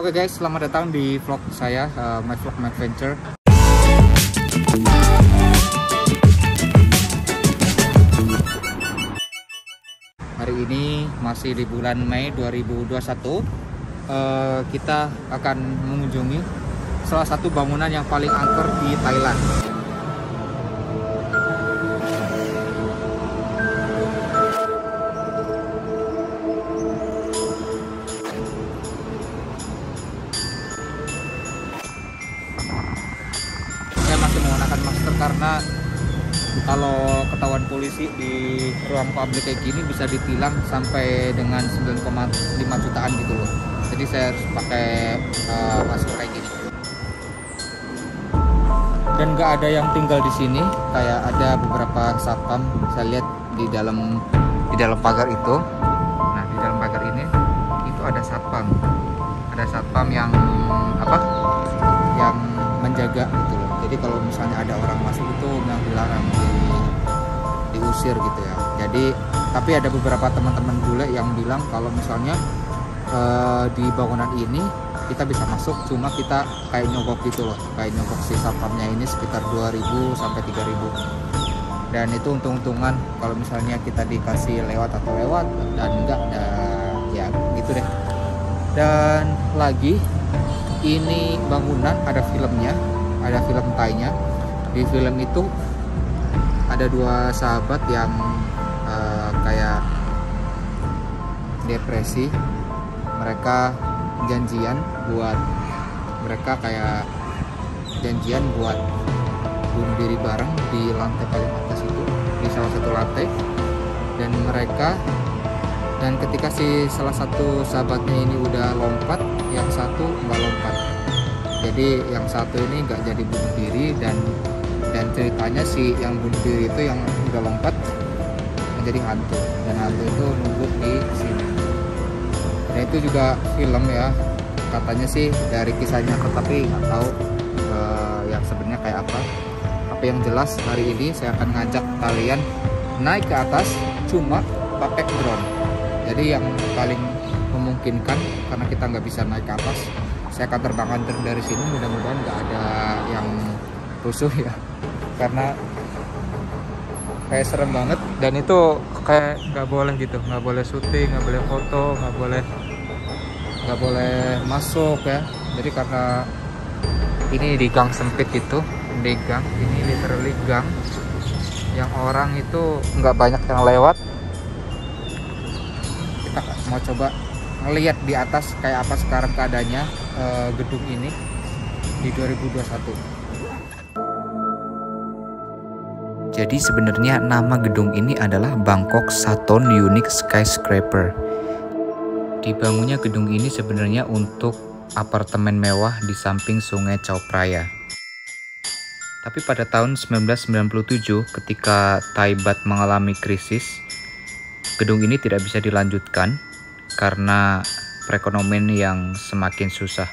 Oke guys, selamat datang di vlog saya, My Vlog My Adventure. Hari ini masih di bulan Mei 2021. Kita akan mengunjungi salah satu bangunan yang paling angker di Thailand. Saya masih menggunakan masker karena kalau ketahuan polisi di ruang publik kayak gini bisa ditilang sampai dengan 9,5 jutaan gitu loh. Jadi saya harus pakai masker kayak gini. Dan nggak ada yang tinggal di sini, kayak ada beberapa satpam. Saya lihat di dalam pagar itu. Nah, di dalam pagar ini itu ada satpam. Ada satpam yang yang menjaga gitu loh. Jadi kalau misalnya ada orang masuk itu memang dilarang, diusir gitu ya. Jadi tapi ada beberapa teman-teman bule yang bilang kalau misalnya di bangunan ini kita bisa masuk, cuma kita kayak nyogok gitu loh, kayak nyogok si satpamnya ini sekitar 2.000 sampai 3.000. Dan itu untung-untungan kalau misalnya kita dikasih lewat dan enggak ya gitu deh. Dan lagi ini bangunan ada filmnya, ada film Thainya. Di film itu ada dua sahabat yang kayak depresi. Mereka janjian buat bunuh diri bareng di lantai paling atas itu, di salah satu lantai. Dan ketika si salah satu sahabatnya ini udah lompat, yang satu nggak lompat. Jadi yang satu ini nggak jadi bunuh diri, dan ceritanya si yang bunuh diri itu yang udah lompat menjadi hantu, dan hantu itu nunggu di sini. Dan itu juga film ya, katanya sih dari kisahnya, tetapi nggak tahu yang sebenarnya kayak apa. Tapi yang jelas hari ini saya akan ngajak kalian naik ke atas cuma pakai drone. Jadi yang paling memungkinkan, karena kita nggak bisa naik ke atas, saya akan terbangkan dari sini. Mudah-mudahan nggak ada yang rusuh ya, karena kayak serem banget. Dan itu kayak nggak boleh gitu, nggak boleh syuting, nggak boleh foto, nggak boleh masuk ya. Jadi karena ini di gang sempit gitu, di gang ini literally gang yang orang itu nggak banyak yang lewat. Kita mau coba ngelihat di atas kayak apa sekarang keadaannya gedung ini di 2021. Jadi sebenarnya nama gedung ini adalah Bangkok Sathorn Unique Skyscraper. Dibangunnya gedung ini sebenarnya untuk apartemen mewah di samping Sungai Chao Phraya. Tapi pada tahun 1997 ketika Thaibat mengalami krisis, gedung ini tidak bisa dilanjutkan karena perekonomian yang semakin susah.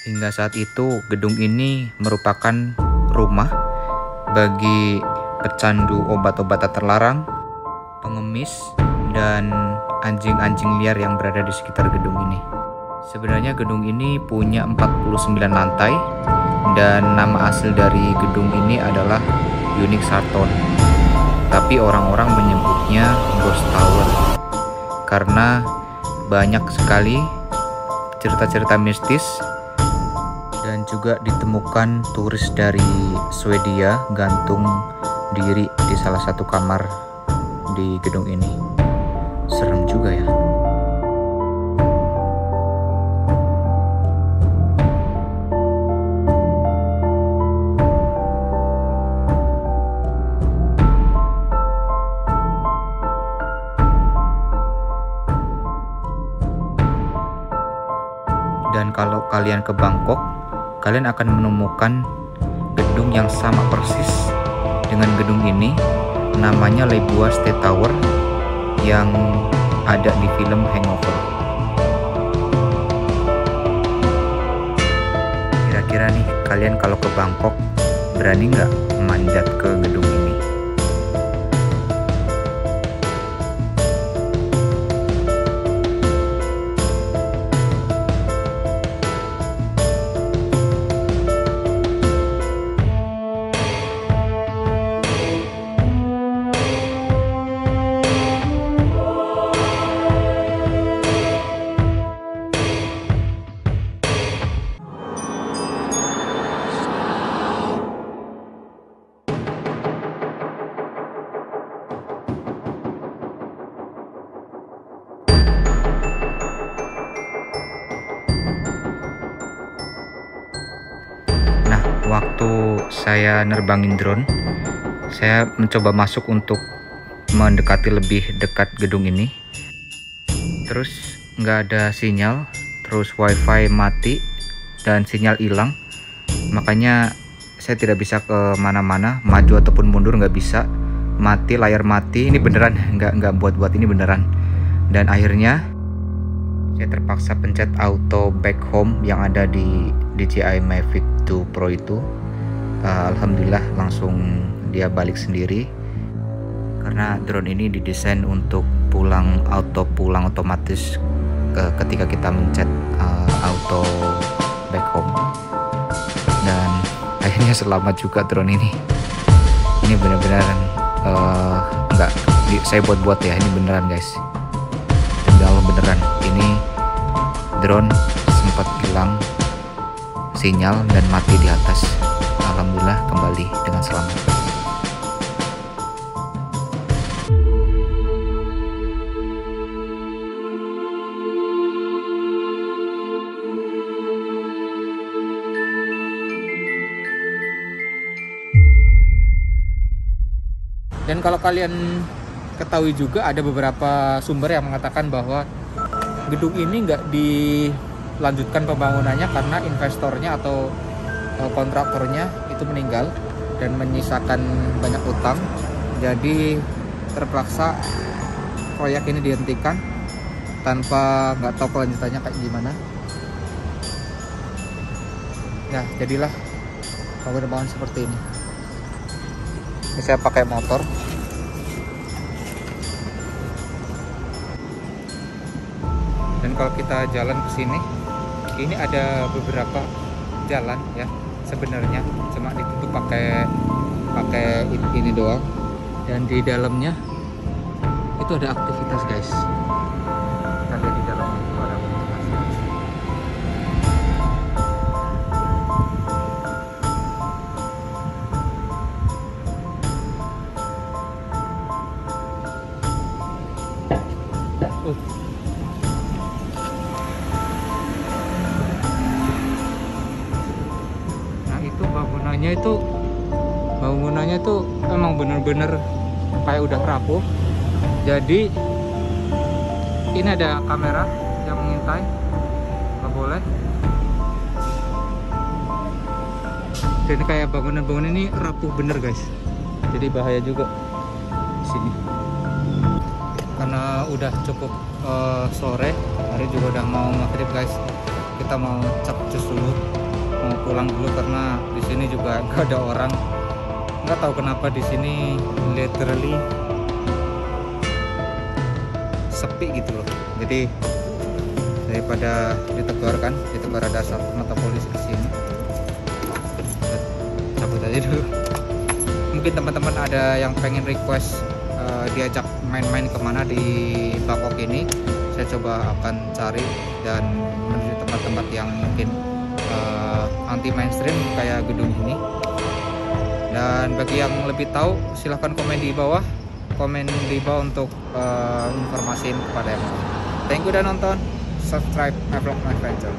Hingga saat itu gedung ini merupakan rumah bagi pecandu obat-obatan terlarang, pengemis, dan anjing-anjing liar yang berada di sekitar gedung ini. Sebenarnya gedung ini punya 49 lantai, dan nama asli dari gedung ini adalah Unique Sathorn. Tapi orang-orang menyebutnya Ghost Tower karena banyak sekali cerita-cerita mistis, dan juga ditemukan turis dari Swedia gantung diri di salah satu kamar di gedung ini. Serem juga ya. Dan kalau kalian ke Bangkok, kalian akan menemukan gedung yang sama persis dengan gedung ini, namanya Lebua State Tower yang ada di film Hangover. Kira-kira nih, kalian kalau ke Bangkok berani nggak manjat ke gedung ini? waktu saya nerbangin drone, saya mencoba masuk untuk mendekati lebih dekat gedung ini, terus nggak ada sinyal, terus wifi mati dan sinyal hilang. Makanya saya tidak bisa ke mana-mana, maju ataupun mundur nggak bisa, mati, layar mati. Ini beneran, nggak buat-buat, ini beneran. Dan akhirnya saya terpaksa pencet auto back home yang ada di DJI Mavic 2 Pro itu. Alhamdulillah langsung dia balik sendiri, karena drone ini didesain untuk pulang otomatis ketika kita mencet auto back home. Dan akhirnya selamat juga drone ini. Ini benar-benar nggak saya buat-buat ya, ini beneran guys. Demi Allah beneran, ini drone sempat hilang sinyal dan mati di atas. Alhamdulillah kembali dengan selamat. Dan kalau kalian ketahui juga, ada beberapa sumber yang mengatakan bahwa gedung ini nggak dilanjutkan pembangunannya karena investornya atau kontraktornya itu meninggal dan menyisakan banyak utang. Jadi terpaksa proyek ini dihentikan tanpa nggak tahu kelanjutannya kayak gimana. Ya jadilah bangunan seperti ini. Ini saya pakai motor. Dan kalau kita jalan ke sini, ini ada beberapa jalan ya sebenarnya, cuma ditutup pakai ini doang. Dan di dalamnya itu ada aktivitas guys. Ada di dalamnya itu ada aktivitas. Nah itu bangunannya itu emang bener-bener kayak udah rapuh. Jadi ini ada kamera yang mengintai, nggak boleh. Dan kayak bangunan-bangunan ini rapuh bener guys. Jadi bahaya juga di sini. Karena udah cukup sore, hari juga udah mau maghrib guys. Kita mau capcus dulu, mau pulang dulu karena di sini juga nggak ada orang. Nggak tahu kenapa di sini literally sepi gitu loh. Jadi daripada ditegur ada mata polisi di sini, cabut aja dulu. Mungkin teman-teman ada yang pengen request diajak main-main kemana di Bangkok ini, saya coba akan cari dan menuju tempat-tempat yang mungkin anti mainstream kayak gedung ini. Dan bagi yang lebih tahu silahkan komen di bawah untuk informasiin kepada yang lain. Thank you udah nonton, subscribe my vlog my adventure.